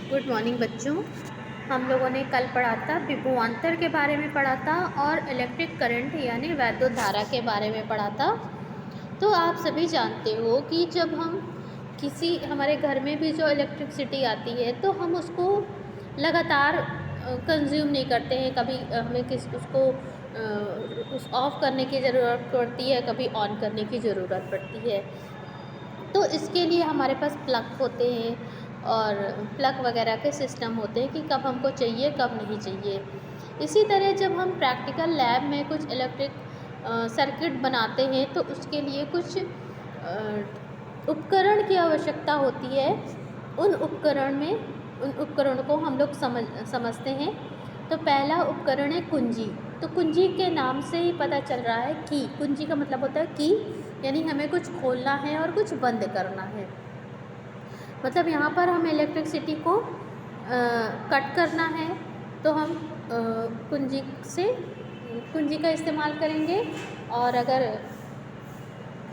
Good morning बच्चों। हम लोगों ने कल पढ़ा था विभवांतर के बारे में पढ़ा था और इलेक्ट्रिक करंट यानी वैद्युत धारा के बारे में पढ़ा था। तो आप सभी जानते हो कि जब हम हमारे घर में भी जो इलेक्ट्रिसिटी आती है तो हम उसको लगातार कंज्यूम नहीं करते हैं। कभी हमें उसको उस ऑफ करने की ज़रूरत पड़ती है, कभी ऑन करने की ज़रूरत पड़ती है। तो इसके लिए हमारे पास प्लग होते हैं और प्लग वगैरह के सिस्टम होते हैं कि कब हमको चाहिए कब नहीं चाहिए। इसी तरह जब हम प्रैक्टिकल लैब में कुछ इलेक्ट्रिक सर्किट बनाते हैं तो उसके लिए कुछ उपकरण की आवश्यकता होती है। उन उपकरण को हम लोग समझते हैं। तो पहला उपकरण है कुंजी। तो कुंजी के नाम से ही पता चल रहा है कि कुंजी का मतलब होता है की, यानी हमें कुछ खोलना है और कुछ बंद करना है। मतलब यहाँ पर हम इलेक्ट्रिसिटी को कट करना है तो हम कुंजी का इस्तेमाल करेंगे, और अगर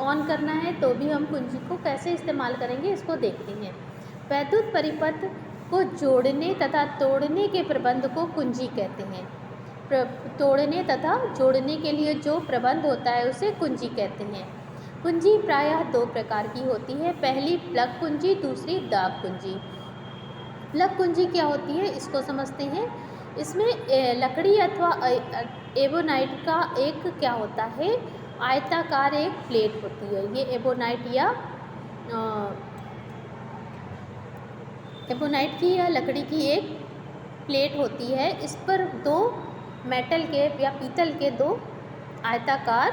ऑन करना है तो भी हम कुंजी को कैसे इस्तेमाल करेंगे इसको देखते हैं। वैद्युत परिपथ को जोड़ने तथा तोड़ने के प्रबंध को कुंजी कहते हैं। तोड़ने तथा जोड़ने के लिए जो प्रबंध होता है उसे कुंजी कहते हैं। कुंजी प्रायः दो प्रकार की होती है। पहली प्लग कुंजी, दूसरी दाब कुंजी। प्लग कुंजी क्या होती है इसको समझते हैं। इसमें लकड़ी अथवा एबोनाइट का एक क्या होता है, आयताकार एक प्लेट होती है। ये एबोनाइट की या लकड़ी की एक प्लेट होती है। इस पर दो मेटल के या पीतल के दो आयताकार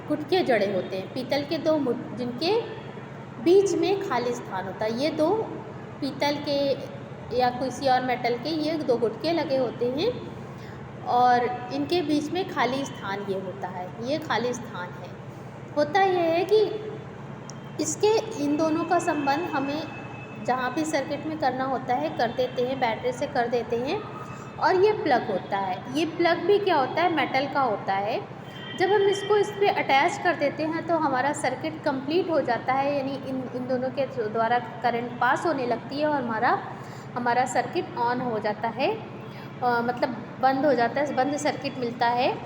गुटके जड़े होते हैं। पीतल के दो जिनके बीच में खाली स्थान होता है। ये दो पीतल के या किसी और मेटल के ये दो गुटके लगे होते हैं और इनके बीच में खाली स्थान ये होता है। ये खाली स्थान है। होता यह है कि इन दोनों का संबंध हमें जहाँ भी सर्किट में करना होता है कर देते हैं, बैटरी से कर देते हैं। और ये प्लग होता है। ये प्लग भी क्या होता है, मेटल का होता है। जब हम इसको इस पर अटैच कर देते हैं तो हमारा सर्किट कंप्लीट हो जाता है, यानी इन दोनों के द्वारा करंट पास होने लगती है और हमारा सर्किट ऑन हो जाता है, मतलब बंद हो जाता है, बंद सर्किट मिलता है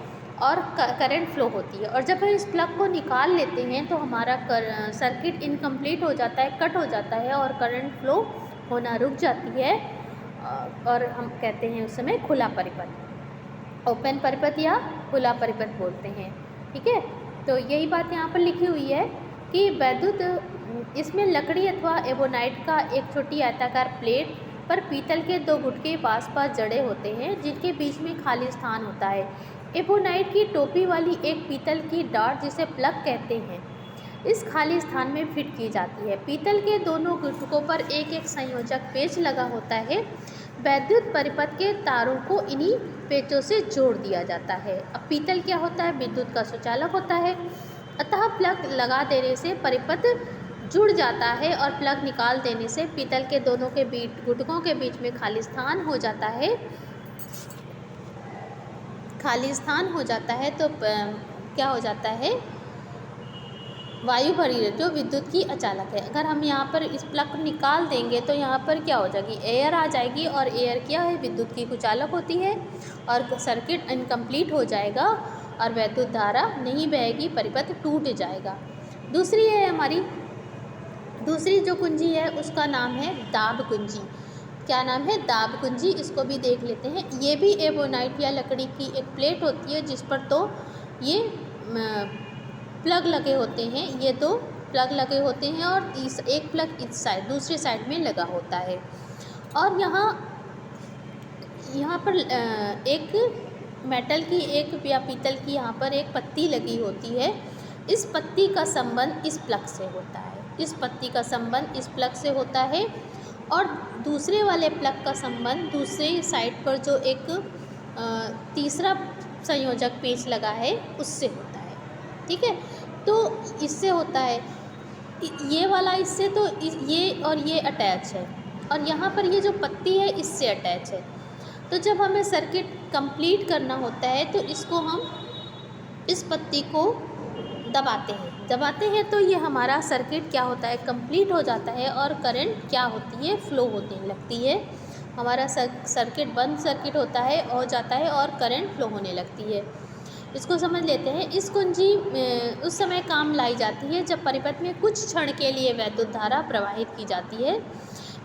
और करंट फ्लो होती है। और जब हम इस प्लग को निकाल लेते हैं तो हमारा सर्किट इनकम्प्लीट हो जाता है, कट हो जाता है और करंट फ्लो होना रुक जाती है और हम कहते हैं उस समय खुला परिपथ, ओपन परिपथ या खुला परिपथ बोलते हैं। ठीक है, तो यही बात यहाँ पर लिखी हुई है कि वैद्युत इसमें लकड़ी अथवा एबोनाइट का एक छोटी आयताकार प्लेट पर पीतल के दो गुटके पास जड़े होते हैं जिनके बीच में खाली स्थान होता है। एबोनाइट की टोपी वाली एक पीतल की डाट जिसे प्लग कहते हैं इस खाली स्थान में फिट की जाती है। पीतल के दोनों गुटकों पर एक एक संयोजक पेच लगा होता है। वैद्युत परिपथ के तारों को इन्हीं पेचों से जोड़ दिया जाता है। अब पीतल क्या होता है, विद्युत का सुचालक होता है। अतः प्लग लगा देने से परिपथ जुड़ जाता है और प्लग निकाल देने से पीतल के दोनों के गुटकों के बीच में खाली स्थान हो जाता है। तो क्या हो जाता है, वायु भरी रहती है जो विद्युत की अचालक है। अगर हम यहाँ पर इस प्लग को निकाल देंगे तो यहाँ पर क्या हो जाएगी, एयर आ जाएगी, और एयर क्या है, विद्युत की कुचालक होती है और सर्किट इनकम्प्लीट हो जाएगा और वैद्युत धारा नहीं बहेगी, परिपथ टूट जाएगा। दूसरी जो कुंजी है उसका नाम है दाब कुंजी। क्या नाम है, दाब कुंजी। इसको भी देख लेते हैं। ये भी एबोनाइट या लकड़ी की एक प्लेट होती है जिस पर तो ये प्लग लगे होते हैं। ये दो प्लग लगे होते हैं और एक प्लग इस साइड दूसरी साइड में लगा होता है। और यहाँ पर एक मेटल की एक या पीतल की यहाँ पर एक पत्ती लगी होती है। इस पत्ती का संबंध इस प्लग से होता है और दूसरे वाले प्लग का संबंध दूसरे साइड पर जो एक तीसरा संयोजक पेच लगा है उससे होता है। ठीक है, तो इससे होता है ये वाला, इससे तो ये और ये अटैच है और यहाँ पर ये जो पत्ती है इससे अटैच है। तो जब हमें सर्किट कंप्लीट करना होता है तो इस पत्ती को दबाते हैं तो ये हमारा सर्किट क्या होता है, कंप्लीट हो जाता है और करंट क्या होती है, फ्लो होने लगती है। हमारा सर्किट बंद सर्किट होता है, हो जाता है और करंट फ्लो होने लगती है। इसको समझ लेते हैं। इस कुंजी उस समय काम लाई जाती है जब परिपथ में कुछ क्षण के लिए वैद्युत धारा प्रवाहित की जाती है।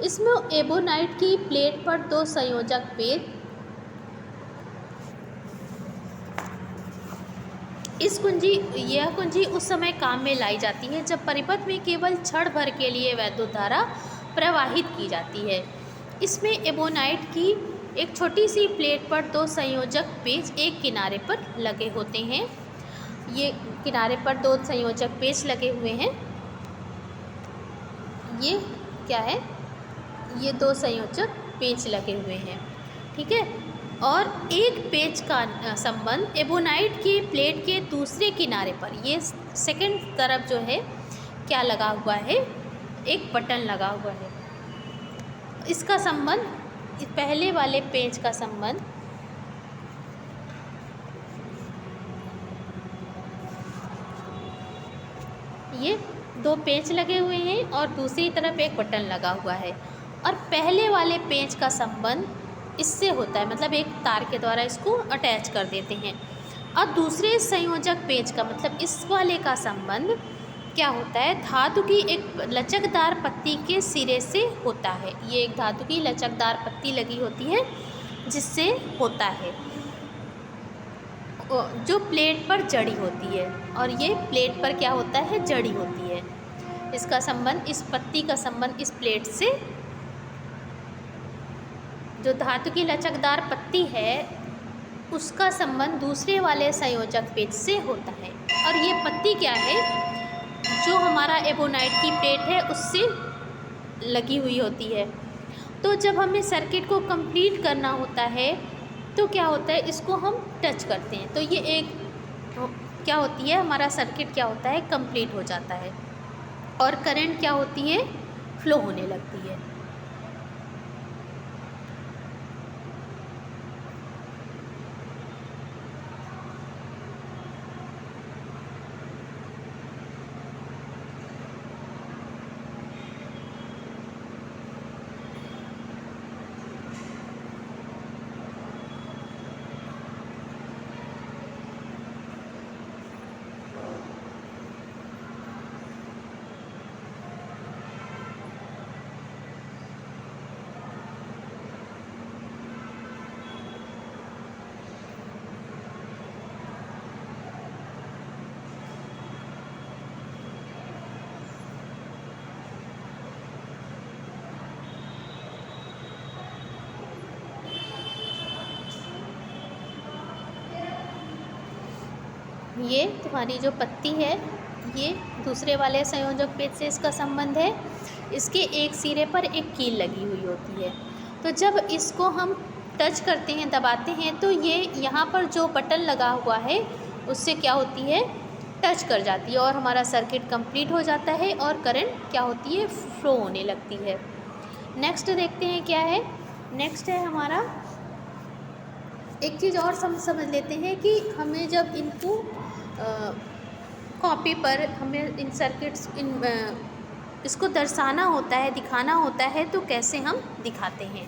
इसमें एबोनाइट की प्लेट पर दो संयोजक पेच यह कुंजी उस समय काम में लाई जाती है जब परिपथ में केवल क्षण भर के लिए वैद्युत धारा प्रवाहित की जाती है। इसमें एबोनाइट की एक छोटी सी प्लेट पर दो संयोजक पेच एक किनारे पर लगे होते हैं। ये किनारे पर दो संयोजक पेच लगे हुए हैं। ये क्या है, ये दो संयोजक पेच लगे हुए हैं, ठीक है। और एक पेच का संबंध एबोनाइट की प्लेट के दूसरे किनारे पर, ये सेकंड तरफ जो है क्या लगा हुआ है, एक बटन लगा हुआ है। इसका संबंध पहले वाले पेच का संबंध ये दो पेच लगे हुए हैं और दूसरी तरफ एक बटन लगा हुआ है, और पहले वाले पेच का संबंध इससे होता है, मतलब एक तार के द्वारा इसको अटैच कर देते हैं। और दूसरे संयोजक पेच का मतलब इस वाले का संबंध क्या होता है, धातु की एक लचकदार पत्ती के सिरे से होता है। ये एक धातु की लचकदार पत्ती लगी होती है जिससे होता है, जो प्लेट पर जड़ी होती है, और ये प्लेट पर क्या होता है, जड़ी होती है। इसका संबंध, इस पत्ती का संबंध इस प्लेट से, जो धातु की लचकदार पत्ती है उसका संबंध दूसरे वाले संयोजक पेच से होता है। और ये पत्ती क्या है, जो हमारा एबोनाइट की प्लेट है उससे लगी हुई होती है। तो जब हमें सर्किट को कंप्लीट करना होता है तो क्या होता है, इसको हम टच करते हैं तो ये एक क्या होती है, हमारा सर्किट क्या होता है, कंप्लीट हो जाता है और करंट क्या होती है, फ्लो होने लगती है। ये तुम्हारी जो पत्ती है, ये दूसरे वाले संयोजक पेच से इसका संबंध है। इसके एक सिरे पर एक कील लगी हुई होती है। तो जब इसको हम टच करते हैं, दबाते हैं, तो ये यहाँ पर जो बटन लगा हुआ है उससे क्या होती है, टच कर जाती है और हमारा सर्किट कंप्लीट हो जाता है और करंट क्या होती है, फ्लो होने लगती है। नेक्स्ट देखते हैं क्या है। नेक्स्ट है हमारा, एक चीज़ और समझ लेते हैं कि हमें जब इनको कॉपी पर हमें इन सर्किट्स इसको दर्शाना होता है, दिखाना होता है, तो कैसे हम दिखाते हैं।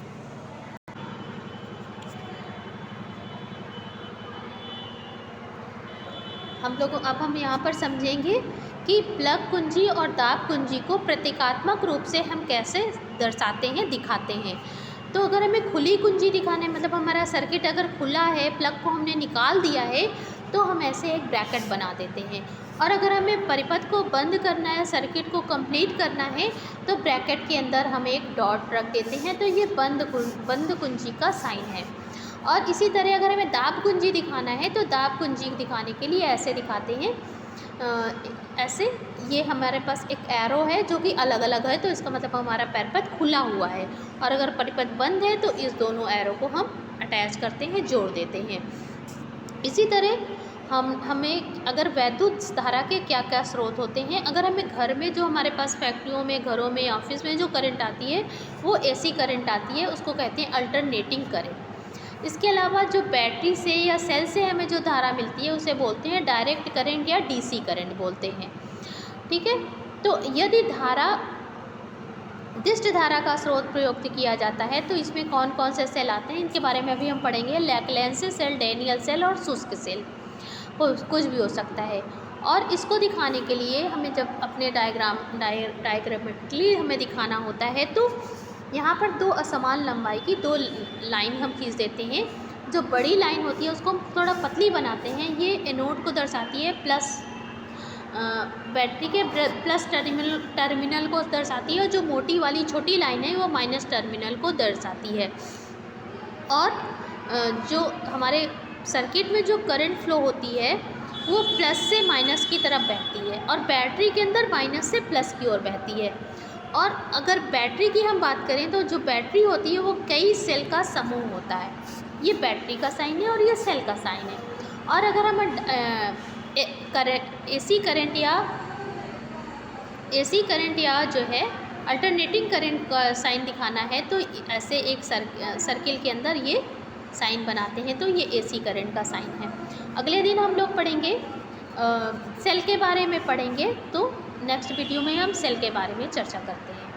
अब हम यहाँ पर समझेंगे कि प्लग कुंजी और दाब कुंजी को प्रतीकात्मक रूप से हम कैसे दर्शाते हैं, दिखाते हैं। तो अगर हमें खुली कुंजी दिखाना है, मतलब हमारा सर्किट अगर खुला है, प्लग को हमने निकाल दिया है, तो हम ऐसे एक ब्रैकेट बना देते हैं। और अगर हमें परिपथ को बंद करना है, सर्किट को कंप्लीट करना है, तो ब्रैकेट के अंदर हम एक डॉट रख देते हैं, तो ये बंद कुंजी का साइन है। और इसी तरह अगर हमें दाब कुंजी दिखाना है, तो दाब कुंजी दिखाने के लिए ऐसे दिखाते हैं, ऐसे। ये हमारे पास एक एरो है जो कि अलग अलग है, तो इसका मतलब हमारा परिपथ खुला हुआ है। और अगर परिपथ बंद है तो इस दोनों एरो को हम अटैच करते हैं, जोड़ देते हैं। इसी तरह हमें अगर वैद्युत धारा के क्या क्या स्रोत होते हैं, अगर हमें घर में जो हमारे पास फैक्ट्रियों में, घरों में, ऑफिस में जो करंट आती है वो एसी करंट आती है, उसको कहते हैं अल्टरनेटिंग करंट। इसके अलावा जो बैटरी से या सेल से हमें जो धारा मिलती है उसे बोलते हैं डायरेक्ट करंट या डीसी करंट बोलते हैं। ठीक है, तो यदि दिष्ट धारा का स्रोत प्रयुक्त किया जाता है तो इसमें कौन कौन से सेल आते हैं इनके बारे में अभी हम पढ़ेंगे। लैक्लेंसे सेल, डैनियल सेल और शुष्क सेल, कुछ भी हो सकता है। और इसको दिखाने के लिए हमें जब अपने डायग्रामेटिकली हमें दिखाना होता है तो यहाँ पर दो असमान लंबाई की दो लाइन हम खींच देते हैं। जो बड़ी लाइन होती है उसको हम थोड़ा पतली बनाते हैं, ये एनोड को दर्शाती है, प्लस बैटरी के प्लस टर्मिनल को दर्शाती है, और जो मोटी वाली छोटी लाइन है वो माइनस टर्मिनल को दर्शाती है। और जो हमारे सर्किट में जो करंट फ्लो होती है वो प्लस से माइनस की तरफ बहती है और बैटरी के अंदर माइनस से प्लस की ओर बहती है। और अगर बैटरी की हम बात करें तो जो बैटरी होती है वो कई सेल का समूह होता है। ये बैटरी का साइन है और ये सेल का साइन है। और अगर हम एसी करंट या जो है अल्टरनेटिंग करंट का साइन दिखाना है तो ऐसे एक सर्किल के अंदर ये साइन बनाते हैं, तो ये एसी करंट का साइन है। अगले दिन हम लोग पढ़ेंगे सेल के बारे में पढ़ेंगे, तो नेक्स्ट वीडियो में हम सेल के बारे में चर्चा करते हैं।